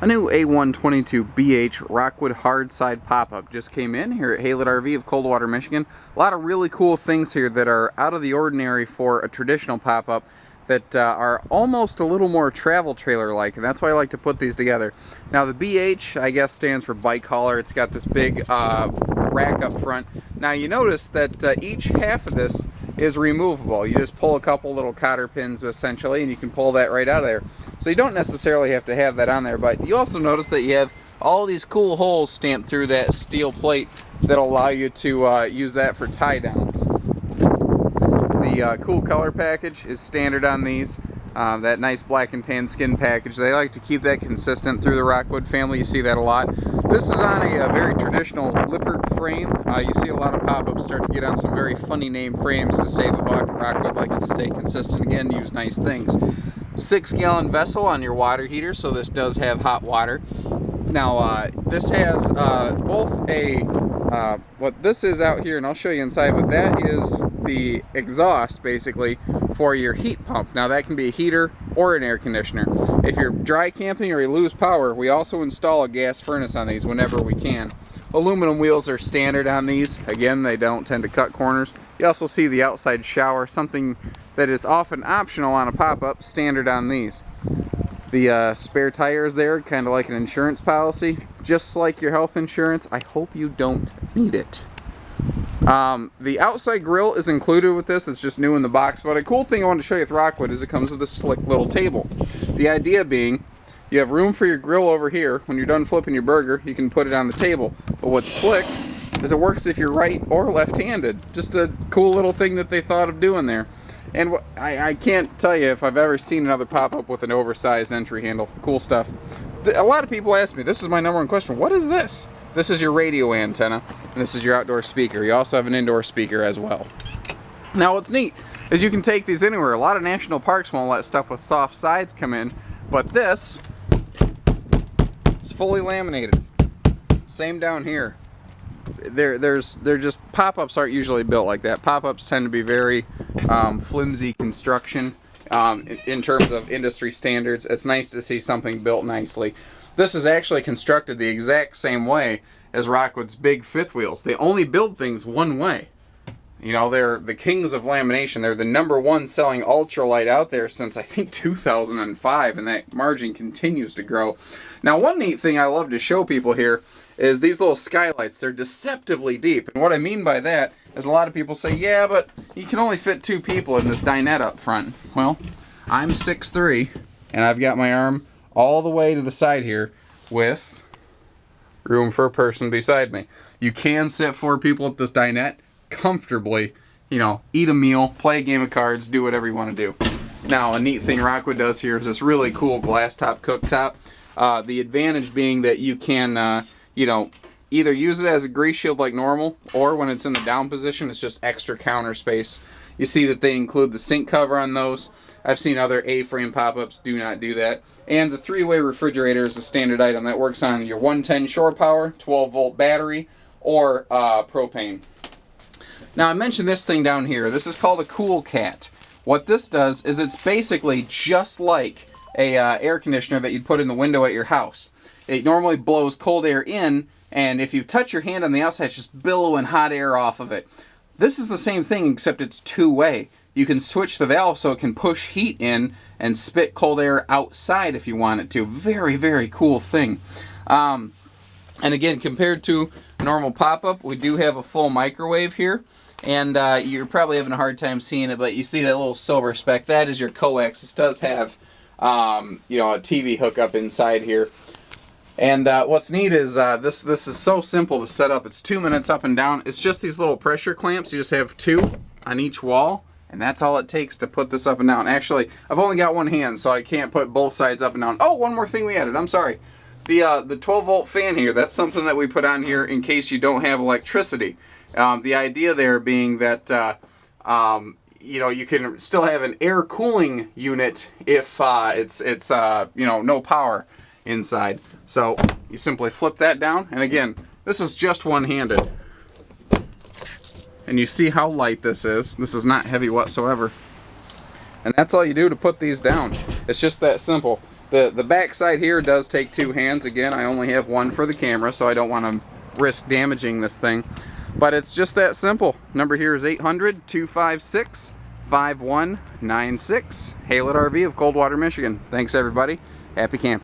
A new A122BH Rockwood Hardside pop-up just came in here at Haylett RV of Coldwater, Michigan. A lot of really cool things here that are out of the ordinary for a traditional pop-up that are almost a little more travel trailer-like, and that's why I like to put these together. Now the BH, I guess, stands for bike hauler. It's got this big rack up front. Now you notice that each half of this is removable. You just pull a couple little cotter pins essentially and you can pull that right out of there. So you don't necessarily have to have that on there, but you also notice that you have all these cool holes stamped through that steel plate that'll allow you to use that for tie downs. The cool color package is standard on these. That nice black and tan skin package. They like to keep that consistent through the Rockwood family. You see that a lot. This is on a very traditional Lippert frame. You see a lot of pop-ups start to get on some very funny name frames to save a buck. Rockwood likes to stay consistent again, use nice things. 6-gallon vessel on your water heater, so this does have hot water. Now this has both a what this is out here, and I'll show you inside, but that is the exhaust basically for your heat pump. Now that can be a heater or an air conditioner. If you're dry camping or you lose power, we also install a gas furnace on these whenever we can. Aluminum wheels are standard on these. Again, they don't tend to cut corners. You also see the outside shower, something that is often optional on a pop-up, standard on these. The spare tire is there, kind of like an insurance policy. Just like your health insurance, I hope you don't need it. The outside grill is included with this. It's just new in the box. But a cool thing I want to show you with Rockwood is it comes with a slick little table. The idea being, you have room for your grill over here. When you're done flipping your burger, you can put it on the table. But what's slick is it works if you're right or left-handed. Just a cool little thing that they thought of doing there. And I can't tell you if I've ever seen another pop-up with an oversized entry handle. Cool stuff. A lot of people ask me, this is my number one question, what is this? This is your radio antenna, and this is your outdoor speaker. You also have an indoor speaker as well. Now what's neat is you can take these anywhere. A lot of national parks won't let stuff with soft sides come in, but this is fully laminated. Same down here. They're just, pop-ups aren't usually built like that. Pop-ups tend to be very flimsy construction in terms of industry standards. It's nice to see something built nicely. This is actually constructed the exact same way as Rockwood's big fifth wheels. They only build things one way. You know, they're the kings of lamination. They're the #1 selling ultralight out there since I think 2005, and that margin continues to grow. Now, one neat thing I love to show people here is these little skylights. They're deceptively deep, and what I mean by that is a lot of people say, yeah, but you can only fit 2 people in this dinette up front. Well, I'm 6'3", and I've got my arm all the way to the side here with room for a person beside me. You can sit 4 people at this dinette comfortably, you know, eat a meal, play a game of cards, do whatever you want to do. Now, a neat thing Rockwood does here is this really cool Glasstop Cooktop. The advantage being that you can, you know, either use it as a grease shield like normal, or when it's in the down position, it's just extra counter space. You see that they include the sink cover on those. I've seen other A-frame pop-ups do not do that. And the 3-way refrigerator is a standard item that works on your 110 shore power, 12-volt battery, or propane. Now, I mentioned this thing down here. This is called a Cool Cat. What this does is it's basically just like a air conditioner that you'd put in the window at your house. It normally blows cold air in, and if you touch your hand on the outside, it's just billowing hot air off of it. This is the same thing, except it's 2-way. You can switch the valve so it can push heat in and spit cold air outside if you want it to. Very, very cool thing. And again, compared to a normal pop-up, we do have a full microwave here. And you're probably having a hard time seeing it, but you see that little silver speck. That is your coax. This does have, you know, a TV hookup inside here. And what's neat is this is so simple to set up. It's 2 minutes up and down. It's just these little pressure clamps. You just have 2 on each wall, and that's all it takes to put this up and down. Actually, I've only got one hand, so I can't put both sides up and down. Oh, one more thing we added. I'm sorry. The 12-volt fan here, that's something that we put on here in case you don't have electricity. The idea there being that you know, you can still have an air cooling unit if it's you know, no power inside. So you simply flip that down, and again, this is just one-handed. And you see how light this is. This is not heavy whatsoever. And that's all you do to put these down. It's just that simple. The back side here does take 2 hands. Again, I only have one for the camera, so I don't want to risk damaging this thing. But it's just that simple. Number here is 800-256-5196. Haylett RV of Coldwater, Michigan. Thanks everybody. Happy camping.